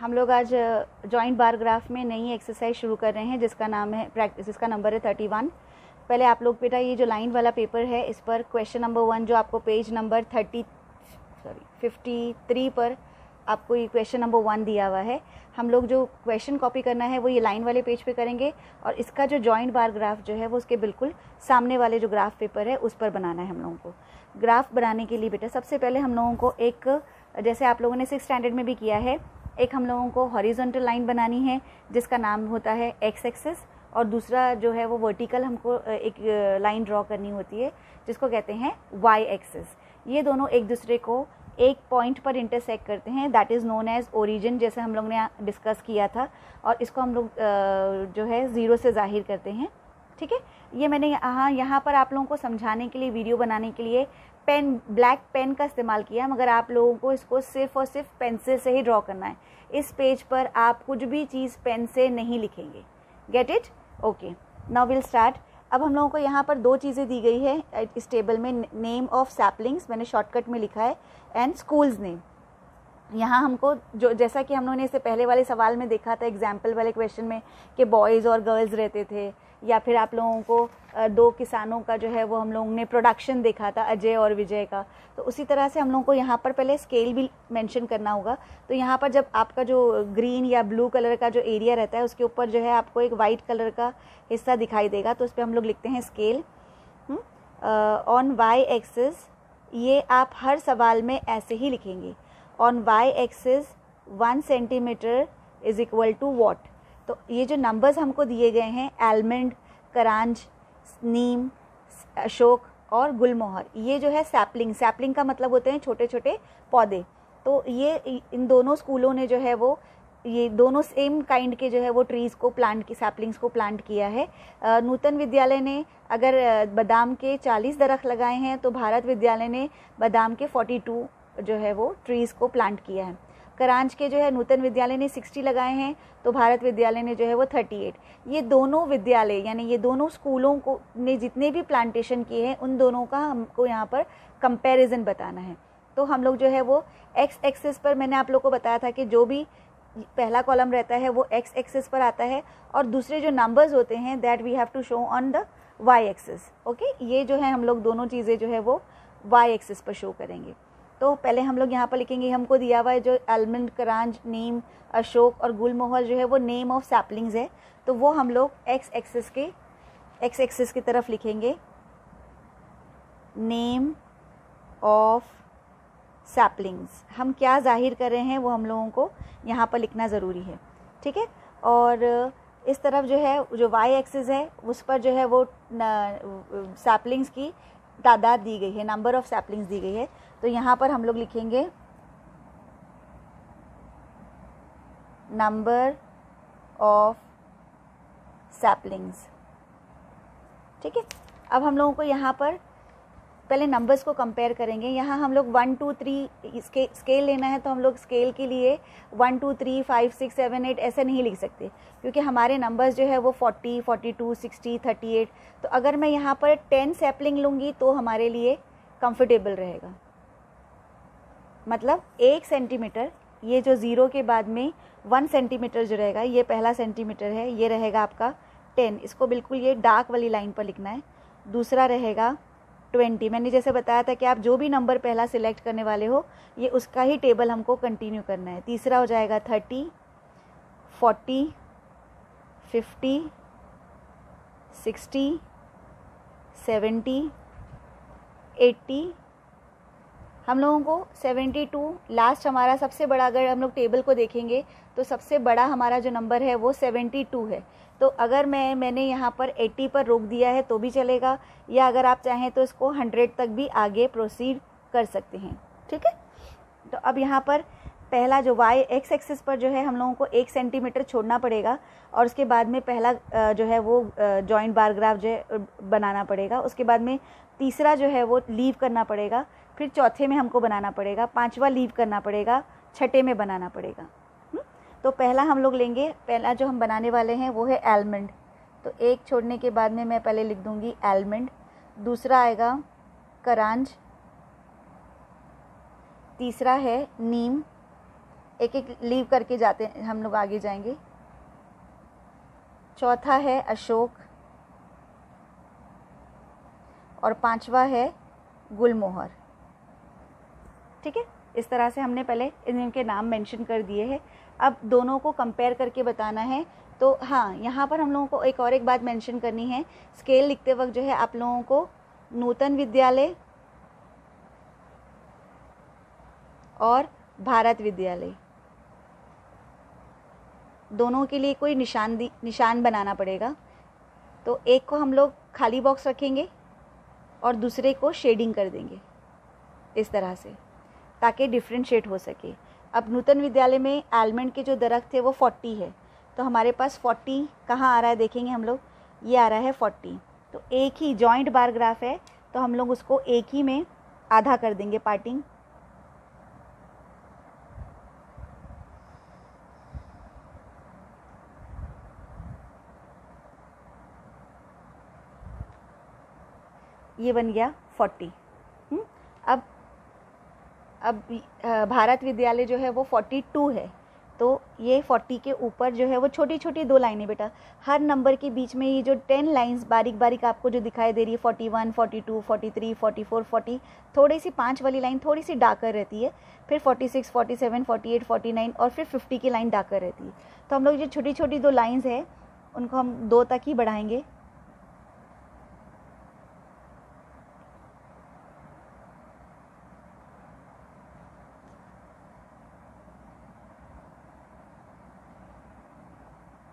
हम लोग आज जॉइंट बार ग्राफ में नई एक्सरसाइज शुरू कर रहे हैं जिसका नाम है प्रैक्टिस, जिसका नंबर है 31। पहले आप लोग बेटा ये जो लाइन वाला पेपर है इस पर क्वेश्चन नंबर 1 जो आपको पेज नंबर 53 पर आपको ये क्वेश्चन नंबर 1 दिया हुआ है। हम लोग जो क्वेश्चन कॉपी करना है वो ये लाइन वाले पेज पे करेंगे और इसका जो जॉइंट बार ग्राफ जो है वो उसके बिल्कुल सामने वाले जो ग्राफ पेपर है उस पर बनाना है हम लोगों को। ग्राफ बनाने के लिए बेटा सबसे पहले हम लोगों को एक, जैसे आप लोगों ने 6th स्टैंडर्ड में भी किया है, एक हम लोगों को हॉरिजॉन्टल लाइन बनानी है जिसका नाम होता है एक्स एक्सिस, और दूसरा जो है वो वर्टिकल हमको एक लाइन ड्रॉ करनी होती है जिसको कहते हैं वाई एक्सिस। ये दोनों एक दूसरे को एक पॉइंट पर इंटरसेक्ट करते हैं, that is known as origin, जैसे हम लोग ने डिस्कस किया था, और इसको हम लोग जो है 0 से जाहिर करते हैं। ठीक है, ये मैंने यहाँ पर आप लोगों को समझाने के लिए, वीडियो बनाने के लिए पेन, ब्लैक पेन का इस्तेमाल किया, मगर आप लोगों को इसको सिर्फ और सिर्फ पेंसिल से ही ड्रॉ करना है। इस पेज पर आप कुछ भी चीज़ पेन से नहीं लिखेंगे। Get it? Okay, now will start. अब हम लोगों को यहाँ पर 2 चीज़ें दी गई है इस टेबल में, नेम ऑफ सैपलिंग्स मैंने शॉर्टकट में लिखा है, एंड स्कूल्स नेम। यहाँ हमको जो, जैसा कि हम लोगों ने इससे पहले वाले सवाल में देखा था, एग्जाम्पल वाले क्वेश्चन में, कि बॉयज़ और गर्ल्स रहते थे, या फिर आप लोगों को 2 किसानों का जो है वो हम लोगों ने प्रोडक्शन देखा था, अजय और विजय का। तो उसी तरह से हम लोगों को यहाँ पर पहले स्केल भी मेंशन करना होगा। तो यहाँ पर जब आपका जो ग्रीन या ब्लू कलर का जो एरिया रहता है उसके ऊपर जो है आपको एक वाइट कलर का हिस्सा दिखाई देगा, तो उस पर हम लोग लिखते हैं स्केल ऑन वाई एक्सिस। ये आप हर सवाल में ऐसे ही लिखेंगे, on Y axis 1 centimetre is equal to what. तो ये जो नंबर्स हमको दिए गए हैं, आलमंड, करांज, नीम, अशोक और गुलमोहर, ये जो है सैपलिंग, सैपलिंग का मतलब होते हैं छोटे छोटे पौधे। तो ये इन दोनों स्कूलों ने जो है वो, ये दोनों सेम काइंड के जो है वो ट्रीज़ को प्लांट की, सैपलिंग्स को प्लांट किया है। नूतन विद्यालय ने अगर बादाम के 40 दरख्त लगाए हैं तो भारत विद्यालय ने बादाम के 42 जो है वो ट्रीज़ को प्लांट किया है। करांच के जो है नूतन विद्यालय ने 60 लगाए हैं तो भारत विद्यालय ने जो है वो 38। ये दोनों विद्यालय यानी ये दोनों स्कूलों को ने जितने भी प्लांटेशन किए हैं उन दोनों का हमको यहाँ पर कंपैरिजन बताना है। तो हम लोग जो है वो एक्स एक्सिस पर, मैंने आप लोग को बताया था कि जो भी पहला कॉलम रहता है वो एक्स एक्सिस पर आता है, और दूसरे जो नंबर्स होते हैं that we have to show on the Y axis. Okay, ये जो है हम लोग दोनों चीज़ें जो है वो वाई एक्सिस पर शो करेंगे। तो पहले हम लोग यहाँ पर लिखेंगे, हमको दिया हुआ है जो आलमंड, करांज, नीम, अशोक और गुलमोहर जो है वो नेम ऑफ सैपलिंग्स है, तो वो हम लोग एक्स एक्सिस की तरफ लिखेंगे, नेम ऑफ सैपलिंग्स। हम क्या जाहिर कर रहे हैं वो हम लोगों को यहाँ पर लिखना ज़रूरी है। ठीक है, और इस तरफ जो है जो वाई एक्सिस है उस पर जो है वो सैपलिंग्स की तादाद दी गई है, नंबर ऑफ सैपलिंग्स दी गई है। तो यहाँ पर हम लोग लिखेंगे नंबर ऑफ सैपलिंग्स। ठीक है, अब हम लोगों को यहाँ पर पहले नंबर्स को कंपेयर करेंगे। यहाँ हम लोग 1 2 3 स्केल लेना है, तो हम लोग स्केल के लिए 1 2 3 5 6 7 8 ऐसे नहीं लिख सकते, क्योंकि हमारे नंबर्स जो है वो 40 42 60 38। तो अगर मैं यहाँ पर 10 सैपलिंग लूँगी तो हमारे लिए कंफर्टेबल रहेगा। मतलब 1 सेंटीमीटर, ये जो 0 के बाद में 1 सेंटीमीटर जो रहेगा, ये पहला सेंटीमीटर है, ये रहेगा आपका 10, इसको बिल्कुल ये डार्क वाली लाइन पर लिखना है। दूसरा रहेगा 20, मैंने जैसे बताया था कि आप जो भी नंबर पहला सिलेक्ट करने वाले हो ये उसका ही टेबल हमको कंटिन्यू करना है। तीसरा हो जाएगा 30, 40, 50, 60, 70, 80। हम लोगों को 72 लास्ट हमारा सबसे बड़ा, अगर हम लोग टेबल को देखेंगे तो सबसे बड़ा हमारा जो नंबर है वो 72 है। तो अगर मैंने यहाँ पर 80 पर रोक दिया है तो भी चलेगा, या अगर आप चाहें तो इसको 100 तक भी आगे प्रोसीड कर सकते हैं। ठीक है, तो अब यहाँ पर पहला जो वाई एक्स एक्सिस पर जो है हम लोगों को 1 सेंटीमीटर छोड़ना पड़ेगा, और उसके बाद में पहला जो है वो जॉइंट बार ग्राफ जो है बनाना पड़ेगा। उसके बाद में तीसरा जो है वो लीव करना पड़ेगा, फिर चौथे में हमको बनाना पड़ेगा, 5वां लीव करना पड़ेगा, छठे में बनाना पड़ेगा। तो पहला हम लोग लेंगे, पहला जो हम बनाने वाले हैं वो है आलमंड। तो 1 छोड़ने के बाद में मैं पहले लिख दूंगी आलमंड। दूसरा आएगा करांज, तीसरा है नीम, एक एक लीव करके जाते हैं, हम लोग आगे जाएंगे। चौथा है अशोक और पांचवा है गुलमोहर। ठीक है, इस तरह से हमने पहले इनके नाम मेंशन कर दिए हैं। अब दोनों को कंपेयर करके बताना है। तो हाँ, यहाँ पर हम लोगों को एक बात मेंशन करनी है। स्केल लिखते वक्त जो है आप लोगों को नूतन विद्यालय और भारत विद्यालय दोनों के लिए कोई निशान बनाना पड़ेगा। तो एक को हम लोग खाली बॉक्स रखेंगे और दूसरे को शेडिंग कर देंगे इस तरह से, ताकि डिफ्रेंशिएट हो सके। अब नूतन विद्यालय में आलमंड के जो दरख्त थे वो 40 है, तो हमारे पास 40 कहाँ आ रहा है देखेंगे हम लोग, ये आ रहा है 40। तो एक ही जॉइंट बार ग्राफ है, तो हम लोग उसको एक ही में आधा कर देंगे पार्टिंग। ये बन गया 40। अब भारत विद्यालय जो है वो 42 है, तो ये 40 के ऊपर जो है वो छोटी छोटी 2 लाइनें बेटा, हर नंबर के बीच में ये जो 10 लाइंस बारीक बारीक आपको जो दिखाई दे रही है 41, 42, 43, 44, 40, थोड़ी सी 5 वाली लाइन थोड़ी सी डार्कर रहती है, फिर 46, 47, 48, 49 और फिर 50 की लाइन डार्कर रहती है। तो हम लोग जो छोटी छोटी 2 लाइन्स है उनको हम 2 तक ही बढ़ाएंगे।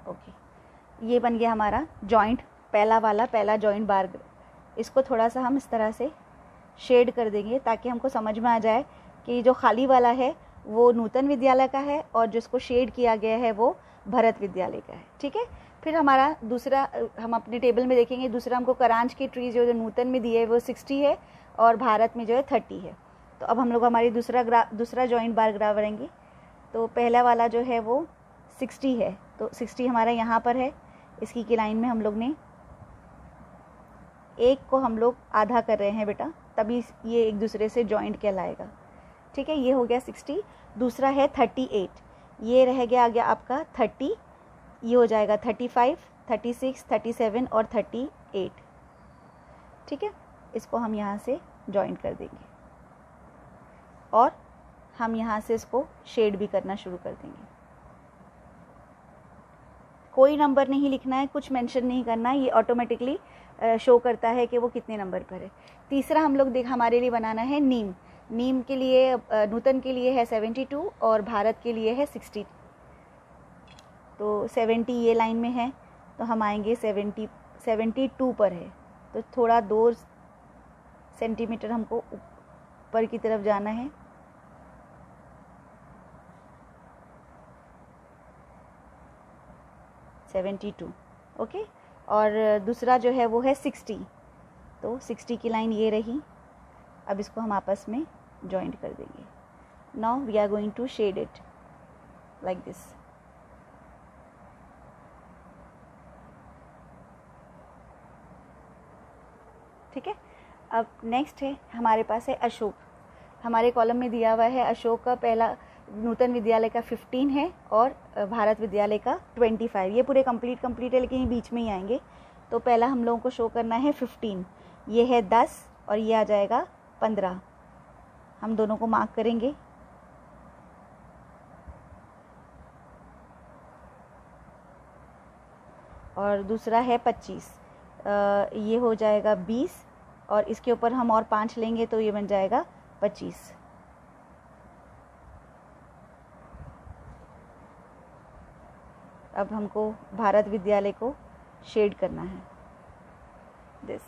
ओके, ये बन गया हमारा जॉइंट, पहला जॉइंट बार। इसको थोड़ा सा हम इस तरह से शेड कर देंगे ताकि हमको समझ में आ जाए कि जो खाली वाला है वो नूतन विद्यालय का है और जिसको शेड किया गया है वो भरत विद्यालय का है। ठीक है, फिर हमारा दूसरा, हम अपने टेबल में देखेंगे, दूसरा हमको करांच की ट्री जो नूतन में दिए है वो 60 है और भारत में जो है 30 है। तो अब हम लोग हमारी दूसरा जॉइंट बार ग्राफ बढ़ेंगे। तो पहला वाला जो है वो 60 है, तो 60 हमारा यहाँ पर है। इसकी की लाइन में हम लोग ने एक को हम लोग आधा कर रहे हैं बेटा, तभी ये एक दूसरे से जॉइंट कहलाएगा। ठीक है, ये हो गया 60। दूसरा है 38, ये रह गया आपका 30, ये हो जाएगा 35, 36, 37 और 38। ठीक है, इसको हम यहाँ से जॉइंट कर देंगे और हम यहाँ से इसको शेड भी करना शुरू कर देंगे। कोई नंबर नहीं लिखना है, कुछ मेंशन नहीं करना, ये ऑटोमेटिकली शो करता है कि वो कितने नंबर पर है। तीसरा हम लोग हमारे लिए बनाना है नीम के लिए, नूतन के लिए है 72 और भारत के लिए है 60। तो 70 ये लाइन में है, तो हम आएंगे 72 पर है, तो थोड़ा 2 सेंटीमीटर हमको ऊपर की तरफ जाना है। ओके, और दूसरा जो है वो है 60, तो 60 की लाइन ये रही। अब इसको हम आपस में जॉइंट कर देंगे। Now we are going to shade it like this. ठीक है, अब नेक्स्ट है हमारे पास है अशोक। हमारे कॉलम में दिया हुआ है अशोक का पहला नूतन विद्यालय का 15 है और भारत विद्यालय का 25। ये पूरे कंप्लीट है, लेकिन ये बीच में ही आएंगे। तो पहला हम लोगों को शो करना है 15, ये है 10 और ये आ जाएगा 15। हम दोनों को मार्क करेंगे। और दूसरा है 25, ये हो जाएगा 20 और इसके ऊपर हम और 5 लेंगे तो ये बन जाएगा 25। अब हमको भारत विद्यालय को शेड करना है this.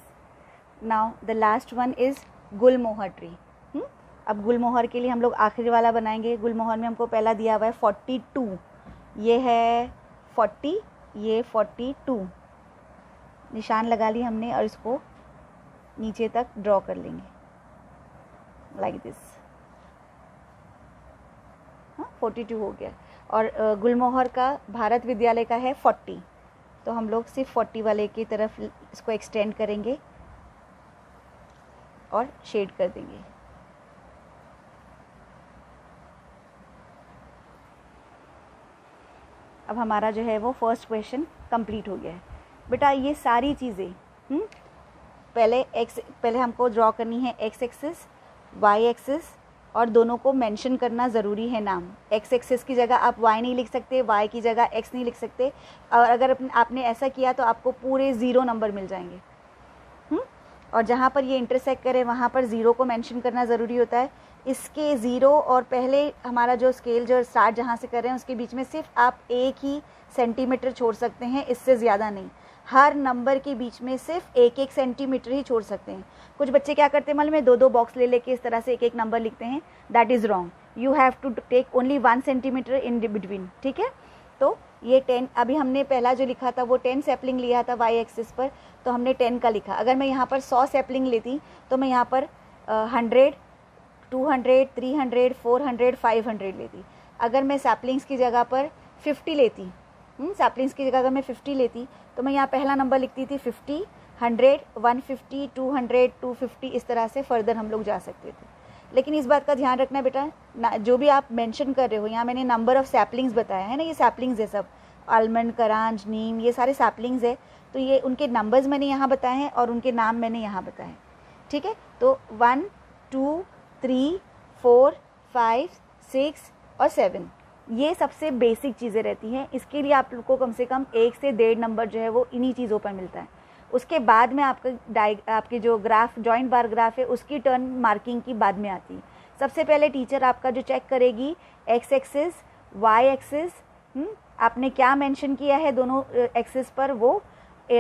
Now the last one is Gulmohar tree. अब गुलमोहर के लिए हम लोग आखिरी वाला बनाएंगे। गुलमोहर में हमको पहला दिया हुआ है 42, ये है 40, ये 42। निशान लगा ली हमने और इसको नीचे तक ड्रॉ कर लेंगे लाइक दिस। 42 हो गया। और गुलमोहर का भारत विद्यालय का है 40, तो हम लोग सिर्फ 40 वाले की तरफ इसको एक्सटेंड करेंगे और शेड कर देंगे। अब हमारा जो है वो फर्स्ट क्वेश्चन कंप्लीट हो गया है। बेटा ये सारी चीज़ें पहले हमको ड्रॉ करनी है एक्स एक्सिस, वाई एक्सिस, और दोनों को मेंशन करना ज़रूरी है नाम। एक्स एक्सिस की जगह आप वाई नहीं लिख सकते, वाई की जगह एक्स नहीं लिख सकते, और अगर आपने ऐसा किया तो आपको पूरे 0 नंबर मिल जाएंगे। और जहाँ पर ये इंटरसेक्ट करे वहाँ पर 0 को मेंशन करना ज़रूरी होता है। इसके 0 और पहले हमारा जो स्केल जो स्टार्ट जहाँ से कर रहे हैं उसके बीच में सिर्फ आप 1 ही सेंटीमीटर छोड़ सकते हैं, इससे ज़्यादा नहीं। हर नंबर के बीच में सिर्फ 1-1 सेंटीमीटर ही छोड़ सकते हैं। कुछ बच्चे क्या करते हैं मालूम है, 2-2 बॉक्स ले लेके इस तरह से 1-1 नंबर लिखते हैं। That is wrong. You have to take only 1 centimetre in between, ठीक है। तो ये 10, अभी हमने पहला जो लिखा था वो 10 सैपलिंग लिया था वाई एक्सिस पर, तो हमने 10 का लिखा। अगर मैं यहाँ पर 100 सैपलिंग लेती तो मैं यहाँ पर 100, 200, 300, 400, 500 लेती। अगर मैं सैपलिंग्स की जगह पर 50 लेती, सैपलिंग्स की जगह अगर मैं 50 लेती तो मैं यहाँ पहला नंबर लिखती थी 50, 100, 150, 200, 250, इस तरह से फर्दर हम लोग जा सकते थे। लेकिन इस बात का ध्यान रखना बेटा, जो भी आप मेंशन कर रहे हो, यहाँ मैंने नंबर ऑफ़ सैपलिंग्स बताया है ना, ये सैपलिंग्स है सब, आलमंड, करांज, नीम, ये सारे सैपलिंग्स है। तो ये उनके नंबर्स मैंने यहाँ बताए हैं और उनके नाम मैंने यहाँ बताए हैं, ठीक है। तो 1, 2, 3, 4, 5, 6 और 7 ये सबसे बेसिक चीज़ें रहती हैं। इसके लिए आप लोग को कम से कम 1 से 1.5 नंबर जो है वो इन्हीं चीज़ों पर मिलता है। उसके बाद में आपके जो ग्राफ जॉइंट बार ग्राफ है उसकी टर्न मार्किंग की बाद में आती है। सबसे पहले टीचर आपका जो चेक करेगी एक्स एक्सिस, वाई एक्सिस, आपने क्या मेंशन किया है दोनों एक्सिस पर वो,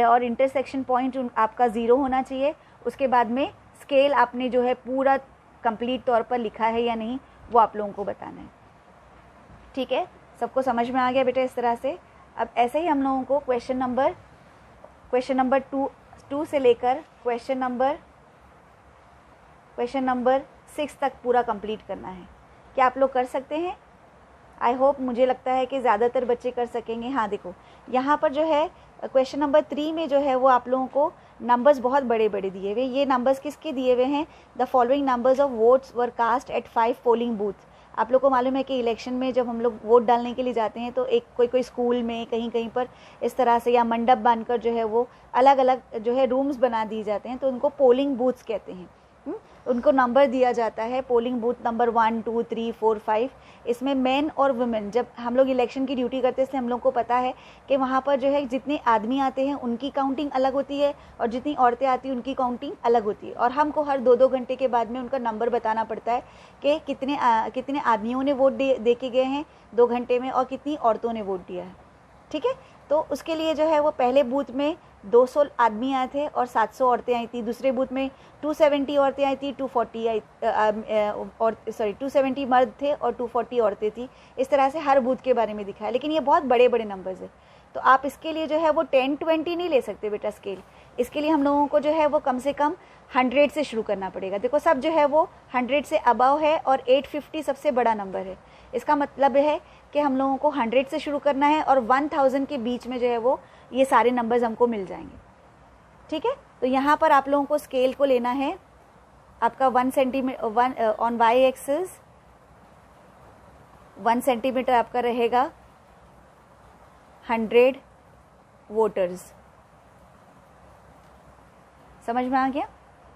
और इंटरसेक्शन पॉइंट आपका 0 होना चाहिए। उसके बाद में स्केल आपने जो है पूरा कंप्लीट तौर पर लिखा है या नहीं वो आप लोगों को बताना है, ठीक है। सबको समझ में आ गया बेटा इस तरह से। अब ऐसे ही हम लोगों को क्वेश्चन नंबर 2 से लेकर क्वेश्चन नंबर 6 तक पूरा कंप्लीट करना है। क्या आप लोग कर सकते हैं? आई होप, मुझे लगता है कि ज़्यादातर बच्चे कर सकेंगे। हाँ देखो, यहाँ पर जो है क्वेश्चन नंबर 3 में जो है वो आप लोगों को नंबर्स बहुत बड़े बड़े दिए हुए। ये नंबर्स किसके दिए हुए हैं? The following numbers of votes were cast at 5 polling booths. आप लोग को मालूम है कि इलेक्शन में जब हम लोग वोट डालने के लिए जाते हैं तो एक कोई स्कूल में कहीं पर इस तरह से या मंडप बांधकर जो है वो अलग अलग जो है रूम्स बना दिए जाते हैं, तो उनको पोलिंग बूथ्स कहते हैं। उनको नंबर दिया जाता है, पोलिंग बूथ नंबर 1, 2, 3, 4, 5। इसमें मेन और वुमेन, जब हम लोग इलेक्शन की ड्यूटी करते हैं इसलिए हम लोग को पता है कि वहाँ पर जो है जितने आदमी आते हैं उनकी काउंटिंग अलग होती है और जितनी औरतें आती हैं उनकी काउंटिंग अलग होती है। और हमको हर 2-2 घंटे के बाद में उनका नंबर बताना पड़ता है कि कितने आदमियों ने वोट दे के गए हैं 2 घंटे में और कितनी औरतों ने वोट दिया है, ठीक है। तो उसके लिए जो है वो पहले बूथ में 200 आदमी आए थे और 700 औरतें आई थी। दूसरे बूथ में 270 औरतें आई थी, 270 मर्द थे और 240 औरतें थी। इस तरह से हर बूथ के बारे में दिखा है, लेकिन ये बहुत बड़े बड़े नंबर्स है। तो आप इसके लिए जो है वो 10-20 नहीं ले सकते बेटा स्केल। इसके लिए हम लोगों को जो है वो कम से कम 100 से शुरू करना पड़ेगा। देखो सब जो है वो 100 से अबव है और 850 सबसे बड़ा नंबर है। इसका मतलब है कि हम लोगों को 100 से शुरू करना है और 1000 के बीच में जो है वो ये सारे नंबर्स हमको मिल जाएंगे, ठीक है। तो यहाँ पर आप लोगों को स्केल को लेना है आपका 1 centimetre on Y axis, 1 centimetre आपका रहेगा 100 वोटर्स। समझ में आ गया?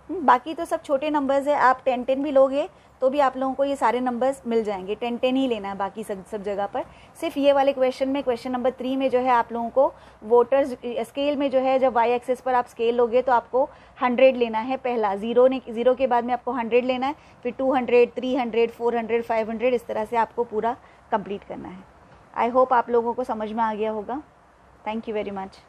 बाकी तो सब छोटे नंबर्स है, आप 10-10 भी लोगे तो भी आप लोगों को ये सारे नंबर्स मिल जाएंगे। 10-10 ही लेना है बाकी सब जगह पर। सिर्फ ये वाले क्वेश्चन में, क्वेश्चन नंबर 3 में जो है आप लोगों को वोटर्स स्केल में जो है, जब वाई एक्सिस पर आप स्केल लोगे तो आपको 100 लेना है पहला। 0 के बाद में आपको 100 लेना है, फिर 200, 300, 400, 500, इस तरह से आपको पूरा कंप्लीट करना है। आई होप आप लोगों को समझ में आ गया होगा। Thank you very much.